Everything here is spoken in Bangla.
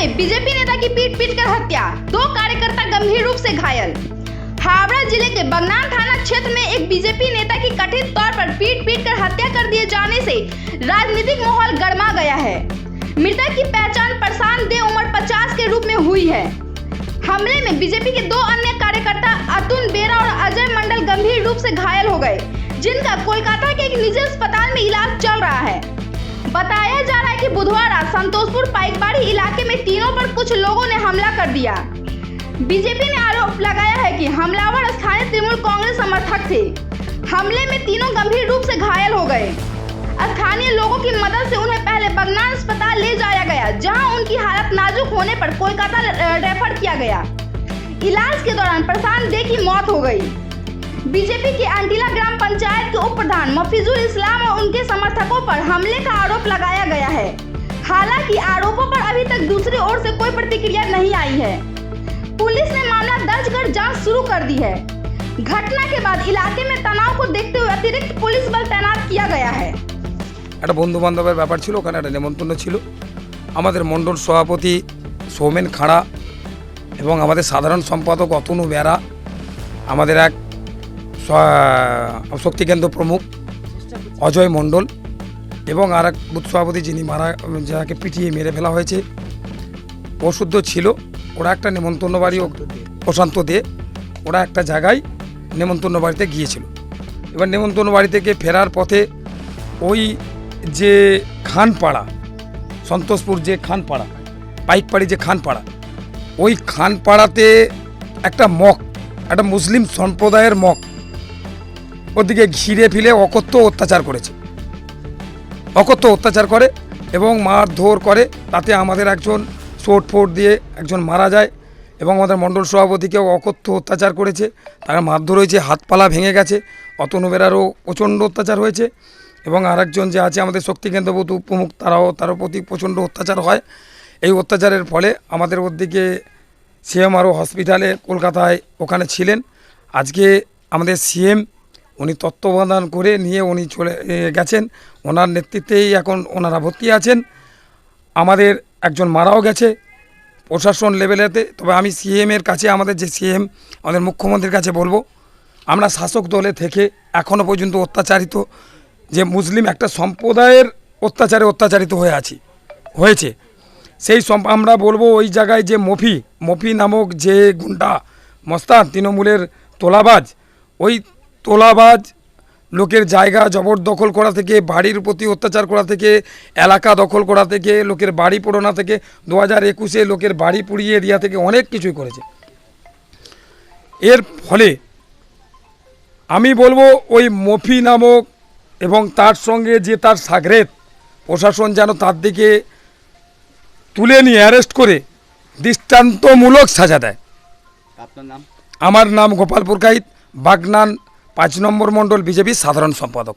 में बीजेपी नेता की पीट कर हत्या, 2 कार्यकर्ता गंभीर रूप से घायल। हावड़ा जिले के बगनान थाना क्षेत्र में एक बीजेपी नेता की कथित तौर पर पीट कर हत्या कर दिए जाने से राजनीतिक माहौल गरमा गया है। मृतक की पहचान प्रशांत दे उम्र 50 के रूप में हुई है। हमले में बीजेपी के 2 अन्य कार्यकर्ता अतुल बेरा और अजय मंडल गंभीर रूप से घायल हो गए, जिनका कोलकाता के एक निजी अस्पताल में इलाज चल रहा है। बताया जा रहा है कि बुधवार रात संतोषपुर पाइकबाड़ी इलाके में तीनों पर कुछ लोगों ने हमला कर दिया। बीजेपी ने आरोप लगाया है कि हमलावर स्थानीय तृणमूल कांग्रेस समर्थक थे। हमले में तीनों गंभीर रूप से घायल हो गए। स्थानीय लोगों की मदद से उन्हें पहले बगनान अस्पताल ले जाया गया, जहां उनकी हालत नाजुक होने पर कोलकाता रेफर किया गया। इलाज के दौरान प्रशांत दे की मौत हो गई। बीजेपी के अंटिला ग्राम पंचायत के उप प्रधान मफिजुल इस्लाम और उनके समर्थकों पर हमले का आरोप लगाया गया है। हालांकि आरोपों पर अभी तक दूसरी ओर से कोई प्रतिक्रिया नहीं आई है। पुलिस ने मामला दर्ज कर जांच शुरू कर दी है। घटना के बाद इलाके में तनाव को देखते हुए अतिरिक्त पुलिस बल तैनात किया गया है। একটা বন্ধু বান্ধবের ব্যাপার ছিল, ওখানে একটা নেমন্তন্ন ছিল। আমাদের মণ্ডল সভাপতি সৌমেন খাড়া এবং আমাদের সাধারণ সম্পাদক অতনু বেরা, আমাদের এক শক্তিকেন্দ্র প্রমুখ অজয় মণ্ডল এবং আর এক বুথ সভাপতি যিনি যাকে পিটিয়ে মেরে ফেলা হয়েছে অশুদ্ধ ছিল। ওরা একটা নেমন্তন্ন বাড়ি, প্রশান্ত দে, ওরা একটা জায়গায় নেমন্তন্ন বাড়িতে গিয়েছিল। এবার নেমন্তন্ন বাড়ি থেকে ফেরার পথে ওই যে খানপাড়া, সন্তোষপুর যে খানপাড়া, পাইকপাড়ি যে খানপাড়া, ওই খানপাড়াতে একটা মুসলিম সম্প্রদায়ের মক ওদিকে ঘিরে ফিরে অকথ্য অত্যাচার করে এবং মারধর করে। তাতে আমাদের একজন চোট দিয়ে একজন মারা যায় এবং আমাদের মণ্ডল সভাপতিকেও অকথ্য অত্যাচার করেছে। তারা মারধর হয়েছে, হাতপালা ভেঙে গেছে। অতনু বেরারও প্রচণ্ড অত্যাচার হয়েছে এবং আরেকজন যে আছে আমাদের শক্তিকেন্দ্র প্রমুখ, তারও প্রতি প্রচণ্ড অত্যাচার হয়। এই অত্যাচারের ফলে আমাদের ওদিকে সিএম আরও হসপিটালে কলকাতায় ওখানে ছিলেন। আজকে আমাদের সিএম উনি তত্ত্বাবধান করে নিয়ে উনি চলে গেছেন। ওনার নেতৃত্বেই এখন ওনারা ভর্তি আছেন। আমাদের একজন মারাও গেছে প্রশাসন লেভেলেতে। তবে আমি সিএমের কাছে, আমাদের যে সিএম, আমাদের মুখ্যমন্ত্রীর কাছে বলবো, আমরা শাসক দলে থেকে এখনও পর্যন্ত অত্যাচারিত যে মুসলিম একটা সম্প্রদায়ের অত্যাচারিত হয়েছে সেই আমরা বলবো ওই জায়গায় যে মফি নামক যে গুন্ডা মস্তান, তৃণমূলের তোলাবাজ, ওই তোলাবাজ লোকের জায়গা জবরদখল করা থেকে, বাড়ির প্রতি অত্যাচার করা থেকে, এলাকা দখল করা থেকে, লোকের বাড়ি পোড়ানো থেকে, 2021-এ লোকের বাড়ি পুড়িয়ে দেওয়া থেকে অনেক কিছুই করেছে। এর ফলে আমি বলবো ওই মফি নামক এবং তার সঙ্গে যে তার সাগরেদ, প্রশাসন যেন তার দিকে তুলে নিয়ে অ্যারেস্ট করে দৃষ্টান্তমূলক সাজা দেয়। আপনার নাম? আমার নাম গোপাল পুরকাইত, বাগনান 5 নম্বর মণ্ডল বিজেপির সাধারণ সম্পাদক।